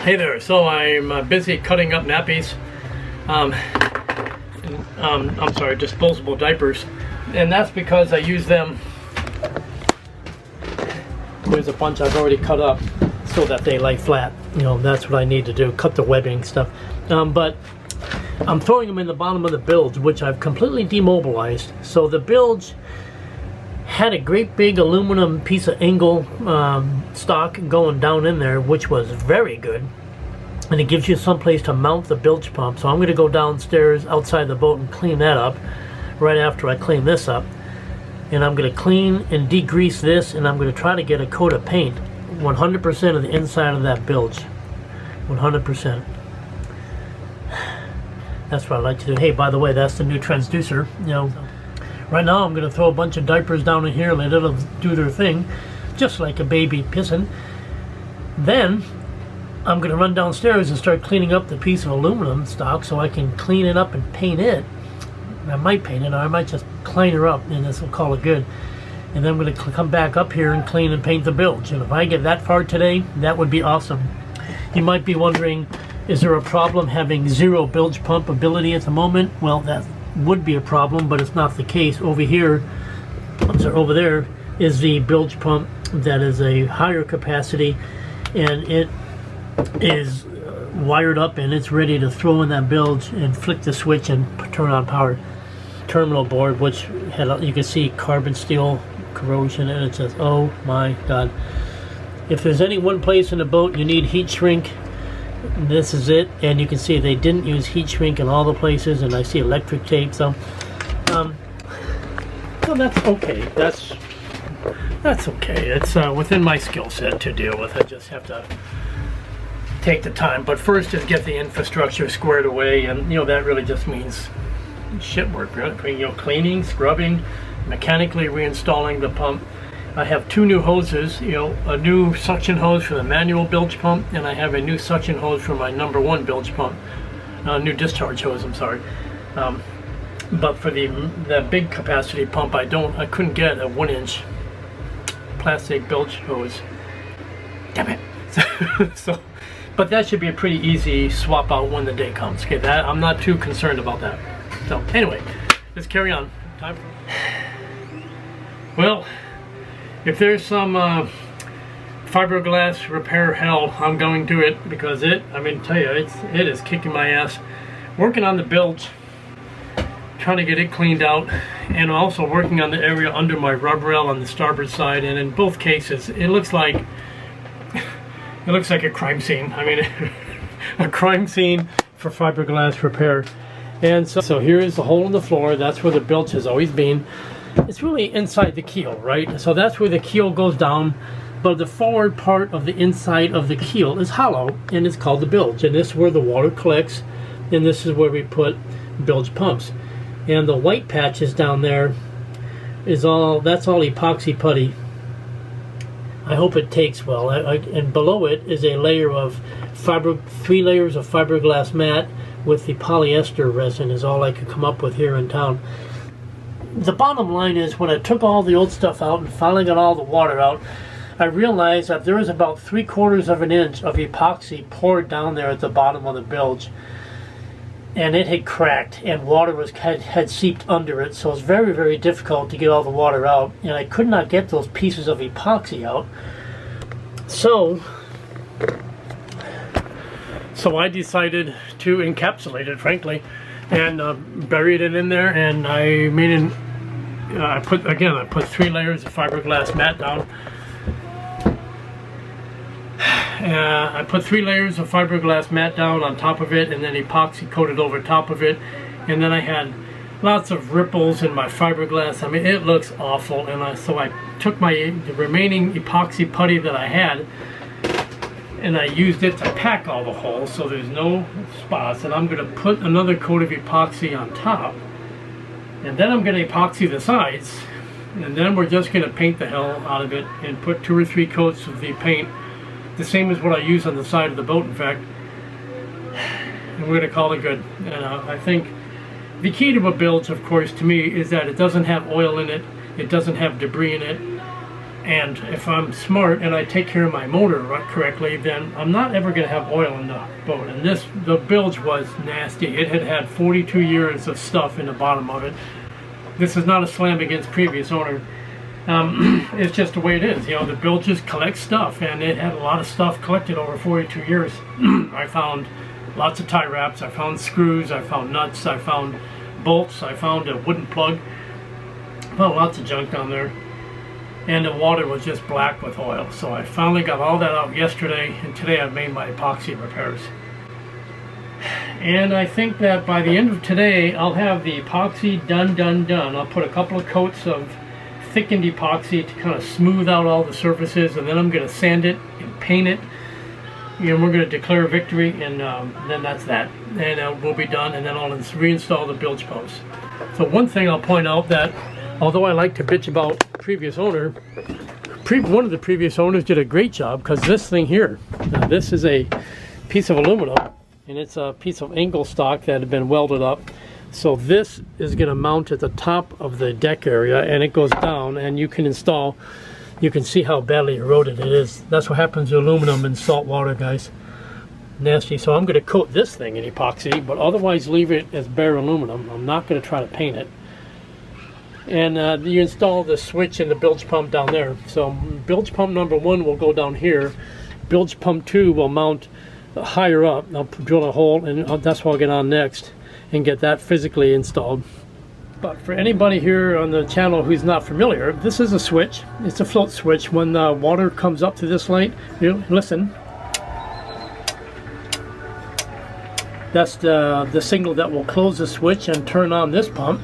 Hey there, so I'm busy cutting up nappies, I'm sorry, disposable diapers, and that's because I use them. There's a bunch I've already cut up so that they lay flat. You know, that's what I need to do, cut the webbing stuff. But I'm throwing them in the bottom of the bilge, which I've completely demobilized. So the bilge had a great big aluminum piece of angle stock going down in there, which was very good, and it gives you some place to mount the bilge pump. So I'm going to go downstairs outside the boat and clean that up right after I clean this up, and I'm going to clean and degrease this, and I'm going to try to get a coat of paint 100% of the inside of that bilge. 100%. That's what I like to do. Hey, by the way, that's the new transducer. You know, right now I'm going to throw a bunch of diapers down in here, let it do their thing, just like a baby pissing. Then I'm going to run downstairs and start cleaning up the piece of aluminum stock so I can clean it up and paint it. I might paint it, or I might just clean her up, and this will call it good. And then I'm going to come back up here and clean and paint the bilge. And if I get that far today, that would be awesome. You might be wondering, is there a problem having zero bilge pump ability at the moment? Well, that would be a problem, but it's not the case. Over here, I'm sorry, over there is the bilge pump that is a higher capacity, and it is wired up and it's ready to throw in that bilge and flick the switch and turn on power. Terminal board, which had, you can see carbon steel corrosion, and it says, oh my god. If there's any one place in the boat you need heat shrink, this is it. And you can see they didn't use heat shrink in all the places, and I see electric tape, so that's okay. That's okay. It's within my skill set to deal with. I just have to take the time. But first is get the infrastructure squared away, and you know, that really just means shit work, really. You know, cleaning, scrubbing, mechanically reinstalling the pump. I have two new hoses, you know, a new suction hose for the manual bilge pump, and I have a new suction hose for my #1 bilge pump. New discharge hose, I'm sorry. But for the big capacity pump, I couldn't get a 1-inch plastic bilge hose. Damn it. So, but that should be a pretty easy swap out when the day comes. Okay, that I'm not too concerned about that. So anyway, let's carry on. Time for... Well, if there's some fiberglass repair hell, I'm going to it, because I mean, tell you, it is kicking my ass. Working on the bilge, trying to get it cleaned out, and also working on the area under my rub rail on the starboard side. And in both cases, it looks like a crime scene. I mean, a crime scene for fiberglass repair. And so here is the hole in the floor. That's where the bilge has always been. It's really inside the keel, right? So that's where the keel goes down, but the forward part of the inside of the keel is hollow, and it's called the bilge. And this is where the water collects, and this is where we put bilge pumps. And the white patches down there that's all epoxy putty. I hope it takes well. And below it is a layer of 3 layers of fiberglass mat with the polyester resin is all I could come up with here in town. The bottom line is, when I took all the old stuff out and finally got all the water out, I realized that there was about 3/4 of an inch of epoxy poured down there at the bottom of the bilge, and it had cracked, and water had seeped under it. So it's very, very difficult to get all the water out, and I could not get those pieces of epoxy out. So I decided to encapsulate it, frankly, and buried it in there. And I made I put 3 layers of fiberglass mat down. I put 3 layers of fiberglass mat down on top of it, and then epoxy coated over top of it. And then I had lots of ripples in my fiberglass. I mean, it looks awful. And so I took the remaining epoxy putty that I had, and I used it to pack all the holes so there's no spots. And I'm going to put another coat of epoxy on top, and then I'm going to epoxy the sides, and then we're just going to paint the hell out of it and put 2 or 3 coats of the paint, the same as what I use on the side of the boat, in fact, and we're going to call it good. And I think the key to a bilge, of course, to me, is that it doesn't have oil in it, it doesn't have debris in it, And if I'm smart and I take care of my motor correctly, then I'm not ever going to have oil in the boat. And the bilge was nasty. It had had 42 years of stuff in the bottom of it. This is not a slam against previous owner. It's just the way it is. You know, the bilges collect stuff, and it had a lot of stuff collected over 42 years. I found lots of tie wraps, I found screws, I found nuts, I found bolts, I found a wooden plug. I found lots of junk down there. And the water was just black with oil. So I finally got all that out yesterday, and today I've made my epoxy repairs. And I think that by the end of today, I'll have the epoxy done. I'll put a couple of coats of thickened epoxy to kind of smooth out all the surfaces, and then I'm going to sand it and paint it. And we're going to declare victory, and then that's that. And we'll be done, and then I'll reinstall the bilge posts. So one thing I'll point out that, although I like to bitch about previous owner, one of the previous owners did a great job, because this thing here, this is a piece of aluminum, and it's a piece of angle stock that had been welded up. So this is going to mount at the top of the deck area, and it goes down, and you can install, you can see how badly eroded it is. That's what happens to aluminum in salt water, guys. Nasty. So I'm going to coat this thing in epoxy, but otherwise leave it as bare aluminum. I'm not going to try to paint it. And you install the switch and the bilge pump down there. So bilge pump number 1 will go down here. Bilge pump 2 will mount higher up. I'll drill a hole, and that's what I'll get on next and get that physically installed. But for anybody here on the channel who's not familiar, this is a switch. It's a float switch. When the water comes up to this light, listen. That's the signal that will close the switch and turn on this pump.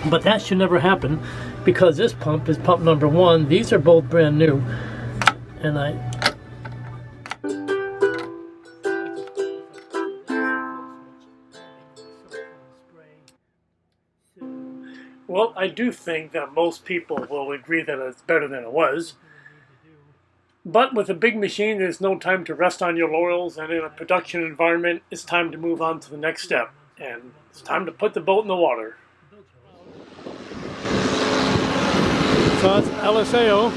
But that should never happen, because this pump is pump number 1. These are both brand new, and well, I do think that most people will agree that it's better than it was. But with a big machine, there's no time to rest on your laurels, and in a production environment, it's time to move on to the next step. And it's time to put the boat in the water. So that's LSAO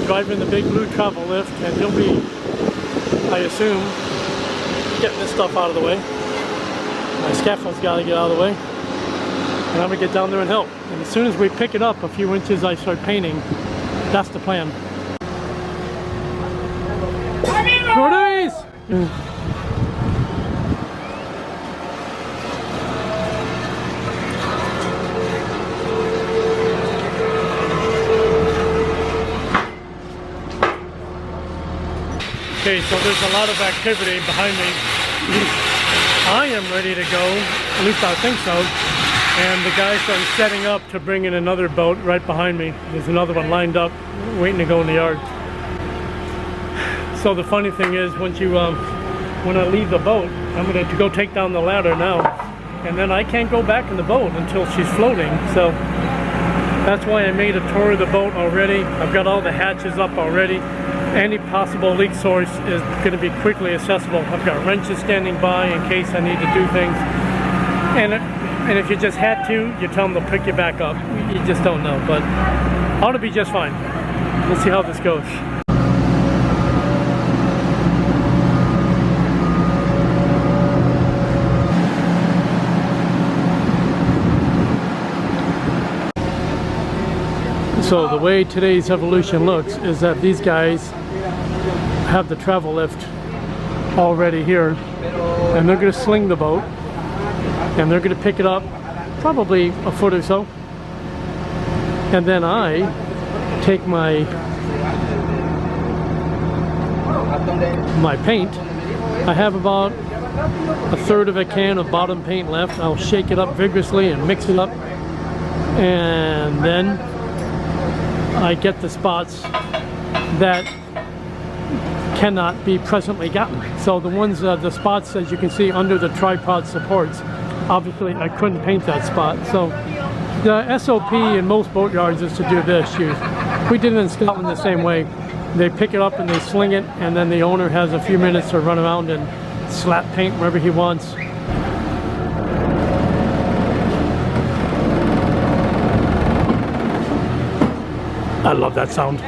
driving the big blue travel lift, and he'll be, I assume, getting this stuff out of the way. My scaffold's got to get out of the way, and I'm going to get down there and help. And as soon as we pick it up a few inches, I start painting. That's the plan. Cordays! Okay, so there's a lot of activity behind me. I am ready to go, at least I think so. And the guys are setting up to bring in another boat right behind me. There's another one lined up, waiting to go in the yard. So the funny thing is, when I leave the boat, I'm going to go take down the ladder now. And then I can't go back in the boat until she's floating. So that's why I made a tour of the boat already. I've got all the hatches up already. Any possible leak source is going to be quickly accessible. I've got wrenches standing by in case I need to do things. And if you just had to, you tell them they'll pick you back up. You just don't know, but ought to be just fine. We'll see how this goes. So the way today's evolution looks is that these guys have the travel lift already here, and they're going to sling the boat, and they're going to pick it up probably a foot or so, and then I take my paint. I have about a third of a can of bottom paint left. I'll shake it up vigorously and mix it up, and then I get the spots that cannot be presently gotten. So the ones, the spots, as you can see, under the tripod supports, obviously I couldn't paint that spot. So the SOP in most boatyards is to do this. We did it in Scotland the same way. They pick it up and they sling it, and then the owner has a few minutes to run around and slap paint wherever he wants. I love that sound.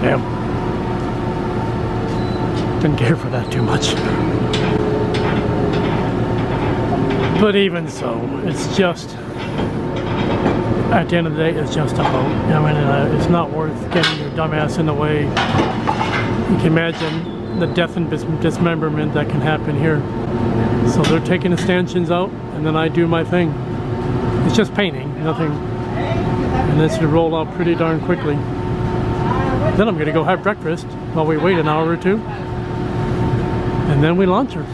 Damn. Didn't care for that too much. But even so, it's just, at the end of the day, it's just a boat. I mean, it's not worth getting your dumbass in the way. You can imagine the death and dismemberment that can happen here. So they're taking the stanchions out, and then I do my thing. It's just painting, nothing. And this should roll out pretty darn quickly. Then I'm going to go have breakfast while we wait an hour or two. And then we launch her.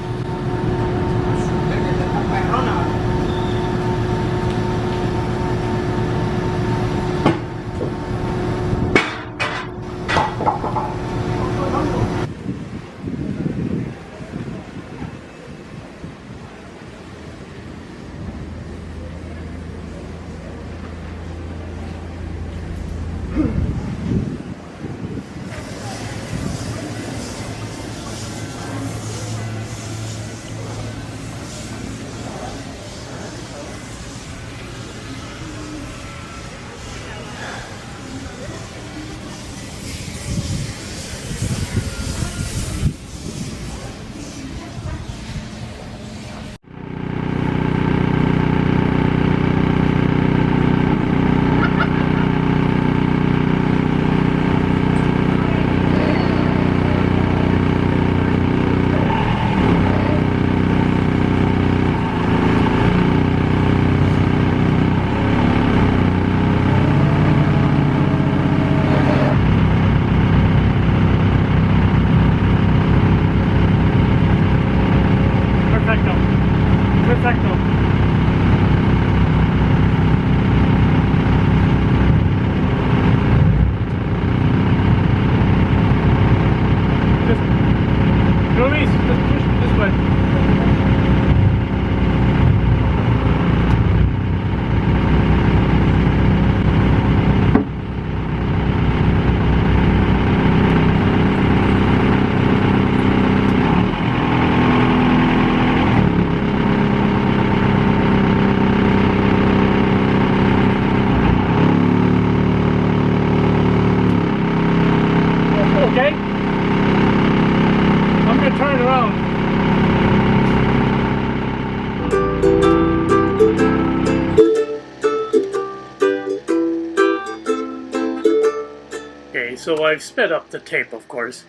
So I've sped up the tape, of course,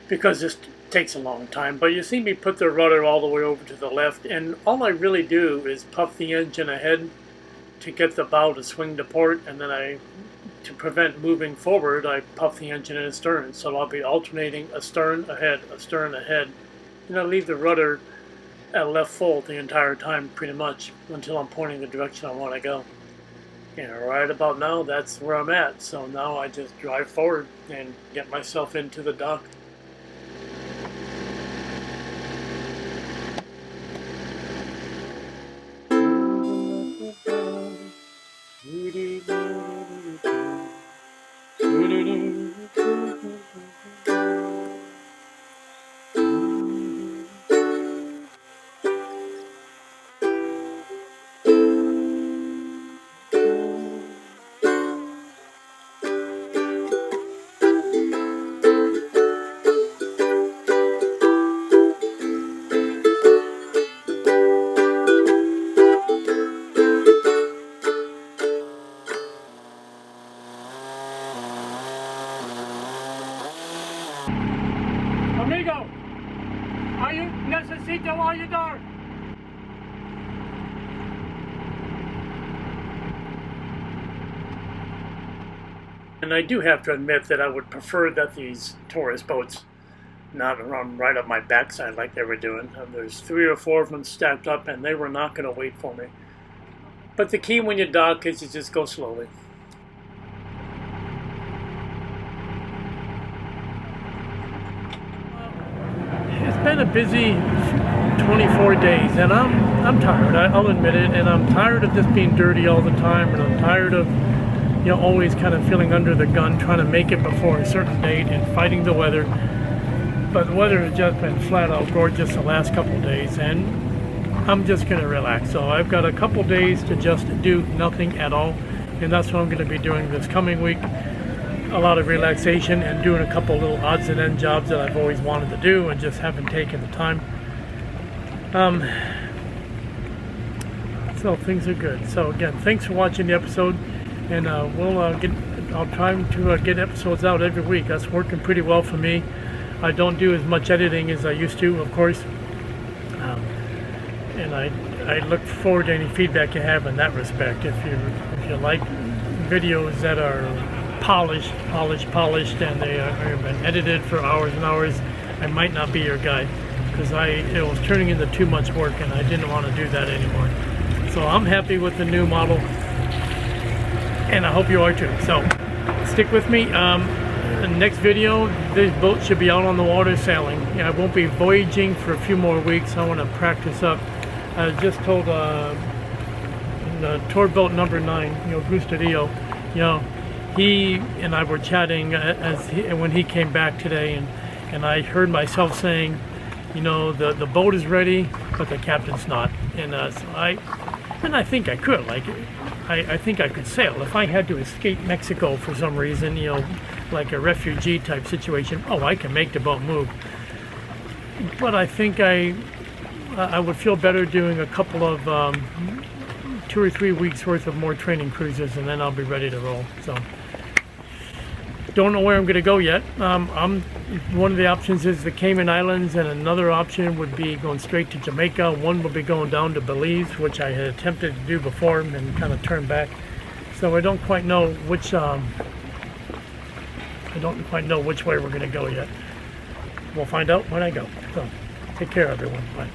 because this takes a long time. But you see me put the rudder all the way over to the left, and all I really do is puff the engine ahead to get the bow to swing to port, and then to prevent moving forward, I puff the engine in astern. So I'll be alternating astern ahead, and I leave the rudder at left full the entire time, pretty much, until I'm pointing the direction I want to go. And right about now, that's where I'm at. So now I just drive forward and get myself into the dock. Amigo, necesito ayudar. And I do have to admit that I would prefer that these tourist boats not run right up my backside like they were doing. There's 3 or 4 of them stacked up, and they were not going to wait for me. But the key when you dock is you just go slowly. It's been a busy 24 days, and I'm tired. I'll admit it, and I'm tired of just being dirty all the time, and I'm tired of, you know, always kind of feeling under the gun, trying to make it before a certain date and fighting the weather. But the weather has just been flat out gorgeous the last couple of days, and I'm just going to relax. So I've got a couple days to just do nothing at all, and that's what I'm going to be doing this coming week. A lot of relaxation and doing a couple little odds and end jobs that I've always wanted to do and just haven't taken the time. So things are good. So again, thanks for watching the episode, and I'll try to get episodes out every week. That's working pretty well for me. I don't do as much editing as I used to, of course, and I look forward to any feedback you have in that respect. If you like videos that are polished, and they have been edited for hours and hours, I might not be your guy, because it was turning into too much work, and I didn't want to do that anymore. So I'm happy with the new model, and I hope you are too. So stick with me. The next video, this boat should be out on the water sailing. I won't be voyaging for a few more weeks. I want to practice up. I just told the tour boat number 9, Gustadillo, he and I were chatting when he came back today, and I heard myself saying, the boat is ready, but the captain's not. And so I think I could, I think I could sail. If I had to escape Mexico for some reason, like a refugee type situation, I can make the boat move. But I think I would feel better doing a couple of 2 or 3 weeks worth of more training cruises, and then I'll be ready to roll. So don't know where I'm going to go yet. One of the options is the Cayman Islands, and another option would be going straight to Jamaica. One would be going down to Belize, which I had attempted to do before and kind of turned back. So I don't quite know which way we're going to go yet. We'll find out when I go. So take care, everyone. Bye.